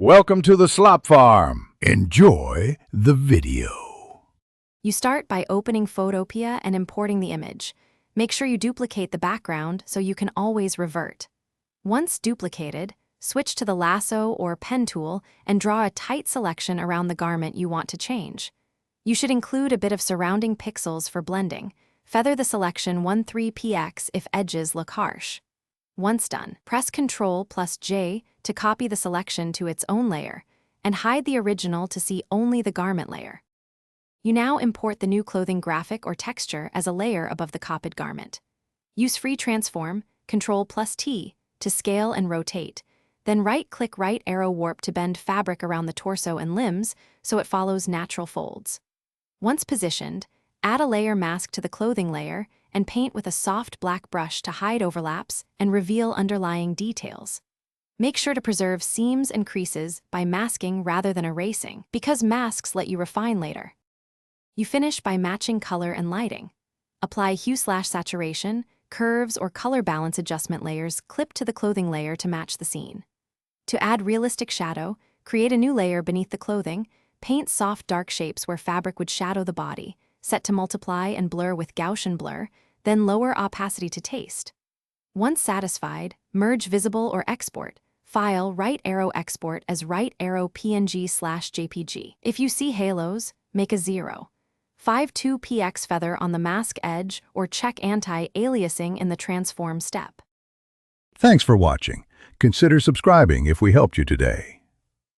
Welcome to the Slop Farm. Enjoy the video. You start by opening Photopea and importing the image. Make sure you duplicate the background so you can always revert. Once duplicated, switch to the lasso or pen tool and draw a tight selection around the garment you want to change. You should include a bit of surrounding pixels for blending. Feather the selection 13px if edges look harsh. Once done, press Ctrl+J to copy the selection to its own layer, and hide the original to see only the garment layer. You now import the new clothing graphic or texture as a layer above the copied garment. Use Free Transform, Ctrl+T, to scale and rotate, then right-click right arrow warp to bend fabric around the torso and limbs so it follows natural folds. Once positioned, add a layer mask to the clothing layer and paint with a soft black brush to hide overlaps and reveal underlying details. Make sure to preserve seams and creases by masking rather than erasing, because masks let you refine later. You finish by matching color and lighting. Apply hue/saturation, curves, or color balance adjustment layers clipped to the clothing layer to match the scene. To add realistic shadow, create a new layer beneath the clothing, paint soft dark shapes where fabric would shadow the body, set to multiply and blur with Gaussian blur, then lower opacity to taste. Once satisfied, merge visible or export. File right arrow export as right arrow PNG/JPG. If you see halos, make a 0.52px feather on the mask edge or check anti-aliasing in the transform step. Thanks for watching. Consider subscribing if we helped you today.